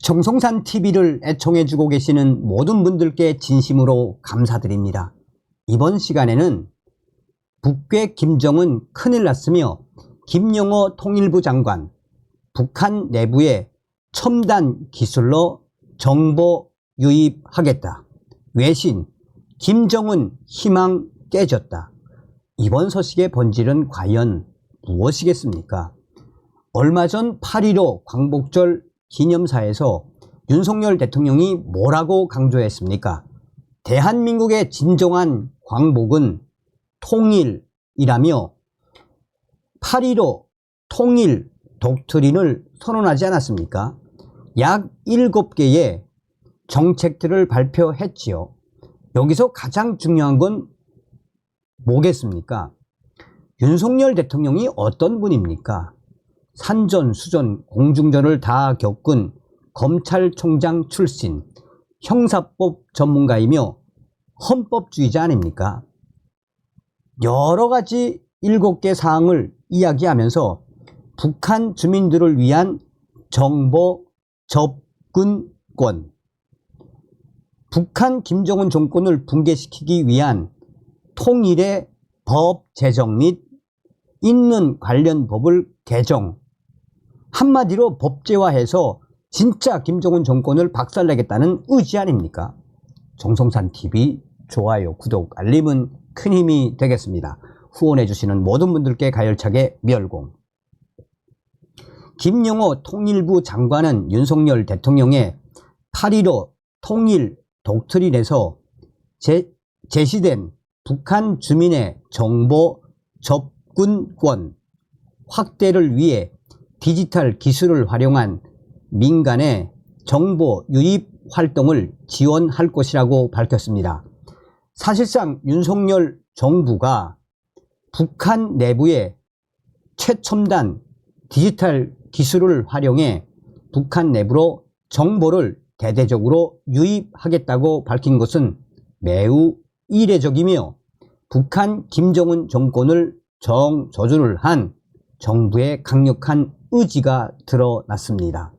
정성산 TV를 애청해주고 계시는 모든 분들께 진심으로 감사드립니다. 이번 시간에는 북괴 김정은 큰일 났으며 김영호 통일부 장관 북한 내부에 첨단 기술로 정보 유입하겠다. 외신 김정은 희망 깨졌다. 이번 소식의 본질은 과연 무엇이겠습니까? 얼마 전 8.15 광복절 기념사에서 윤석열 대통령이 뭐라고 강조했습니까? 대한민국의 진정한 광복은 통일이라며 8.15 통일 독트린을 선언하지 않았습니까? 약 7개의 정책들을 발표했지요. 여기서 가장 중요한 건 뭐겠습니까? 윤석열 대통령이 어떤 분입니까? 산전수전 공중전을 다 겪은 검찰총장 출신 형사법 전문가이며 헌법주의자 아닙니까? 여러 가지 7개 사항을 이야기하면서 북한 주민들을 위한 정보 접근권, 북한 김정은 정권을 붕괴시키기 위한 통일의 법 제정 및 있는 관련 법을 개정, 한마디로 법제화해서 진짜 김정은 정권을 박살내겠다는 의지 아닙니까? 정성산 TV 좋아요, 구독, 알림은 큰 힘이 되겠습니다. 후원해 주시는 모든 분들께 가열차게 멸공. 김영호 통일부 장관은 윤석열 대통령의 8.15 통일 독트린에서 제시된 북한 주민의 정보 접근권 확대를 위해 디지털 기술을 활용한 민간의 정보 유입 활동을 지원할 것이라고 밝혔습니다. 사실상 윤석열 정부가 북한 내부에 최첨단 디지털 기술을 활용해 북한 내부로 정보를 대대적으로 유입하겠다고 밝힌 것은 매우 이례적이며 북한 김정은 정권을 정조준을 한 정부의 강력한 의지가 드러났습니다.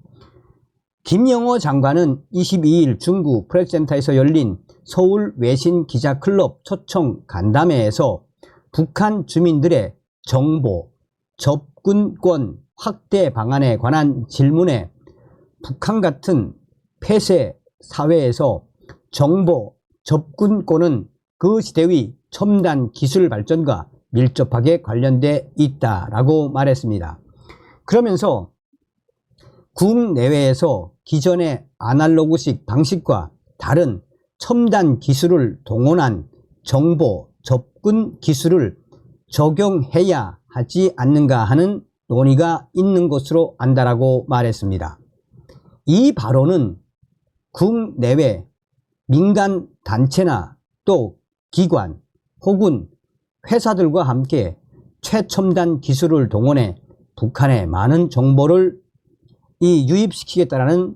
김영호 장관은 22일 중구 프레스센터에서 열린 서울 외신 기자클럽 초청 간담회에서 북한 주민들의 정보 접근권 확대 방안에 관한 질문에 북한 같은 폐쇄 사회에서 정보 접근권은 그 시대의 첨단 기술 발전과 밀접하게 관련돼 있다라고 말했습니다. 그러면서 국내외에서 기존의 아날로그식 방식과 다른 첨단 기술을 동원한 정보 접근 기술을 적용해야 하지 않는가 하는 논의가 있는 것으로 안다라고 말했습니다. 이 발언은 국내외 민간 단체나 또 기관 혹은 회사들과 함께 최첨단 기술을 동원해 북한에 많은 정보를 유입시키겠다라는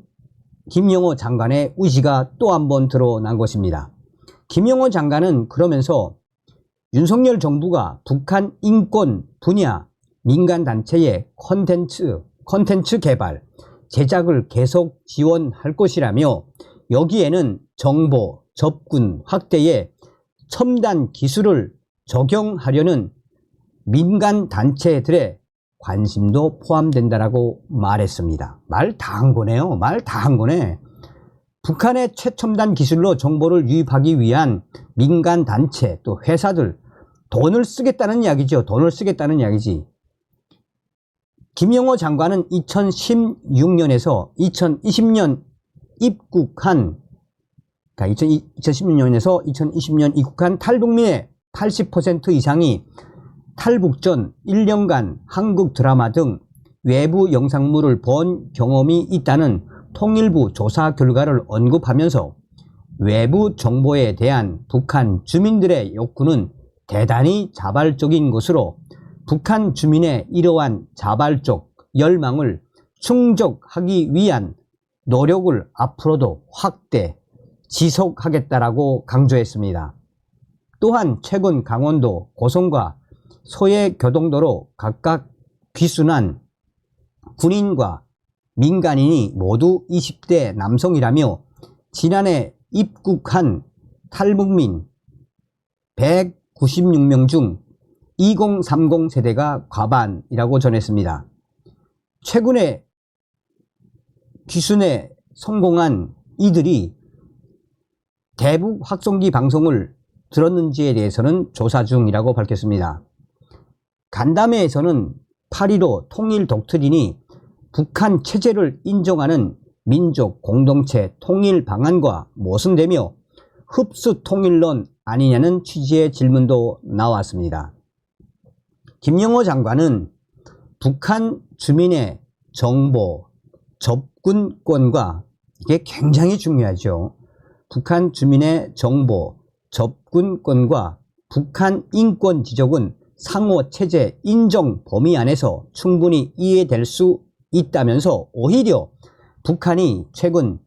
김영호 장관의 의지가 또 한 번 드러난 것입니다. 김영호 장관은 그러면서 윤석열 정부가 북한 인권 분야 민간단체의 콘텐츠 개발, 제작을 계속 지원할 것이라며 여기에는 정보 접근 확대에 첨단 기술을 적용하려는 민간단체들의 관심도 포함된다라고 말했습니다. 말 다 한 거네요. 말 다 한 거네. 북한의 최첨단 기술로 정보를 유입하기 위한 민간단체 또 회사들 돈을 쓰겠다는 이야기죠. 돈을 쓰겠다는 이야기지. 김영호 장관은 2016년에서 2020년 입국한, 그러니까 2016년에서 2020년 입국한 탈북민의 80% 이상이 탈북 전 1년간 한국 드라마 등 외부 영상물을 본 경험이 있다는 통일부 조사 결과를 언급하면서 외부 정보에 대한 북한 주민들의 욕구는 대단히 자발적인 것으로 북한 주민의 이러한 자발적 열망을 충족하기 위한 노력을 앞으로도 확대, 지속하겠다라고 강조했습니다. 또한 최근 강원도 고성과 소해교동도로 각각 귀순한 군인과 민간인이 모두 20대 남성이라며 지난해 입국한 탈북민 196명 중 2030 세대가 과반이라고 전했습니다. 최근에 귀순에 성공한 이들이 대북 확성기 방송을 들었는지에 대해서는 조사 중이라고 밝혔습니다. 간담회에서는 8.15 통일 독트린이 북한 체제를 인정하는 민족 공동체 통일 방안과 모순되며 흡수 통일론 아니냐는 취지의 질문도 나왔습니다. 김영호 장관은 북한 주민의 정보, 접근권과, 이게 굉장히 중요하죠. 북한 주민의 정보, 접근권과 북한 인권 지적은 상호 체제 인정 범위 안에서 충분히 이해될 수 있다면서 오히려 북한이 최근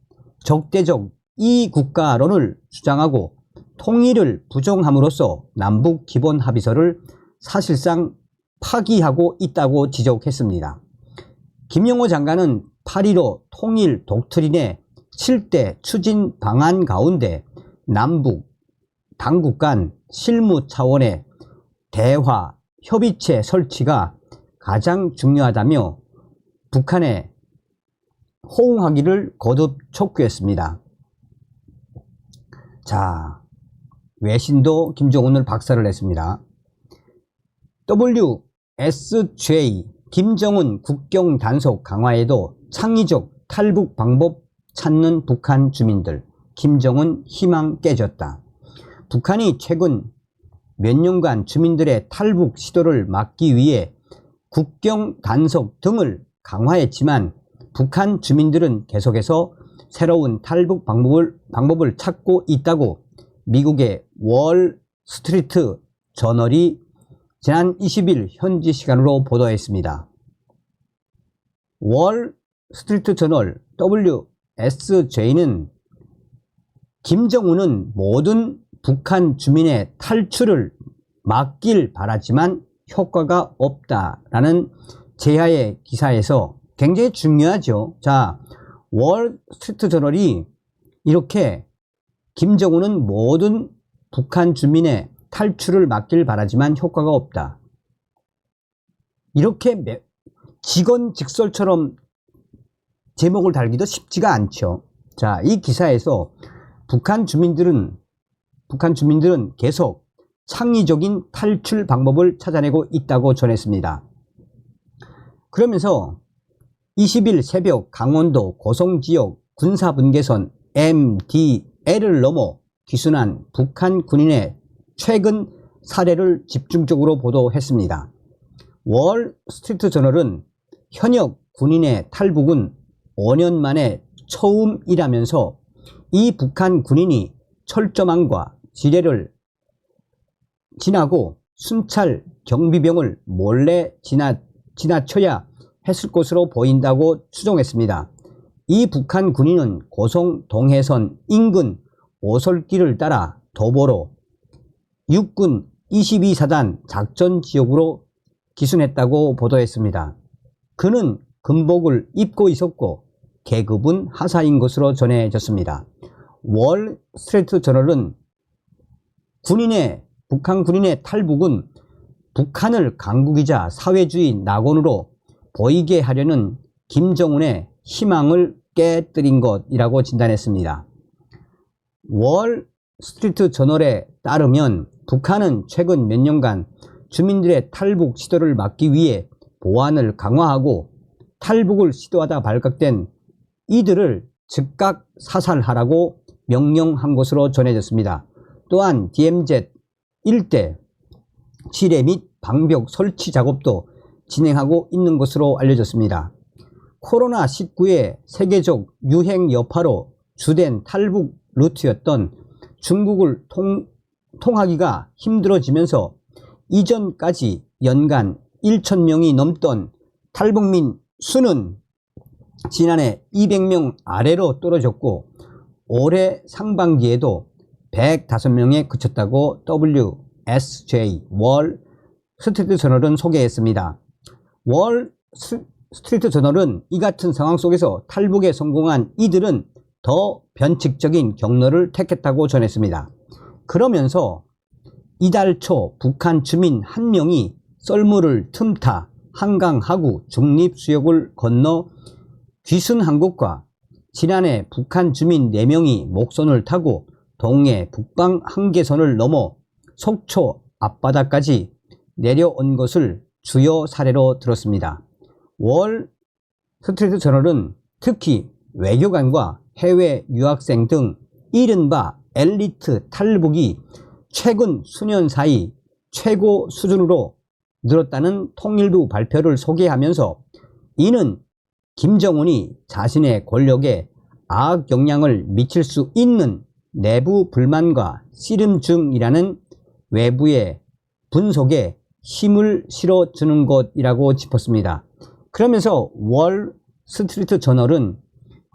적대적 이국가론을 주장하고 통일을 부정함으로써 남북 기본 합의서를 사실상 파기하고 있다고 지적했습니다. 김영호 장관은 8.15 통일 독트린의 7대 추진 방안 가운데 남북 당국 간 실무 차원의 대화 협의체 설치가 가장 중요하다며 북한에 호응하기를 거듭 촉구했습니다. 자, 외신도 김정은을 박살을 냈습니다. WSJ 김정은 국경 단속 강화에도 창의적 탈북 방법 찾는 북한 주민들, 김정은 희망 깨졌다. 북한이 최근 몇 년간 주민들의 탈북 시도를 막기 위해 국경 단속 등을 강화했지만 북한 주민들은 계속해서 새로운 탈북 방법을 찾고 있다고 미국의 월 스트리트 저널이 지난 20일 현지 시간으로 보도했습니다. 월 스트리트 저널 WSJ는 김정은은 모든 북한 주민의 탈출을 막길 바라지만 효과가 없다라는 제야의 기사에서 굉장히 중요하죠. 자, 월 스트리트 저널이 이렇게 김정은은 모든 북한 주민의 탈출을 막길 바라지만 효과가 없다. 이렇게 직언직설처럼 제목을 달기도 쉽지가 않죠. 자, 이 기사에서 북한 주민들은 계속 창의적인 탈출 방법을 찾아내고 있다고 전했습니다. 그러면서 20일 새벽 강원도 고성지역 군사분계선 MDL을 넘어 귀순한 북한 군인의 최근 사례를 집중적으로 보도했습니다. 월 스트리트 저널은 현역 군인의 탈북은 5년 만에 처음이라면서 이 북한 군인이 철조망과 지뢰를 지나고 순찰 경비병을 몰래 지나쳐야 했을 것으로 보인다고 추정했습니다. 이 북한 군인은 고성 동해선 인근 오솔길을 따라 도보로 육군 22사단 작전 지역으로 기순했다고 보도했습니다. 그는 군복을 입고 있었고 계급은 하사인 것으로 전해졌습니다. 월 스트리트 저널은 북한 군인의 탈북은 북한을 강국이자 사회주의 낙원으로 보이게 하려는 김정은의 희망을 깨뜨린 것이라고 진단했습니다. 월 스트리트 저널에 따르면 북한은 최근 몇 년간 주민들의 탈북 시도를 막기 위해 보안을 강화하고 탈북을 시도하다 발각된 이들을 즉각 사살하라고 명령한 것으로 전해졌습니다. 또한 DMZ 일대 지뢰 및 방벽 설치 작업도 진행하고 있는 것으로 알려졌습니다. 코로나19의 세계적 유행 여파로 주된 탈북 루트였던 중국을 통하기가 힘들어지면서 이전까지 연간 1,000명이 넘던 탈북민 수는 지난해 200명 아래로 떨어졌고 올해 상반기에도 105명에 그쳤다고 WSJ 월 스트리트 저널은 소개했습니다. 월 스트리트 저널은 이 같은 상황 속에서 탈북에 성공한 이들은 더 변칙적인 경로를 택했다고 전했습니다. 그러면서 이달 초 북한 주민 한 명이 썰물을 틈타 한강 하구 중립수역을 건너 귀순한국과 지난해 북한 주민 4명이 목선을 타고 동해 북방 한계선을 넘어 속초 앞바다까지 내려온 것을 주요 사례로 들었습니다. 월 스트리트 저널은 특히 외교관과 해외 유학생 등 이른바 엘리트 탈북이 최근 수년 사이 최고 수준으로 늘었다는 통일부 발표를 소개하면서 이는 김정은이 자신의 권력에 악악 영향을 미칠 수 있는 내부 불만과 씨름중이라는 외부의 분석에 힘을 실어주는 것이라고 짚었습니다. 그러면서 월 스트리트 저널은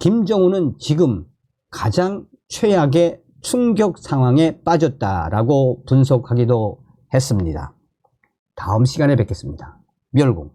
김정은은 지금 가장 최악의 충격 상황에 빠졌다라고 분석하기도 했습니다. 다음 시간에 뵙겠습니다. 멸공.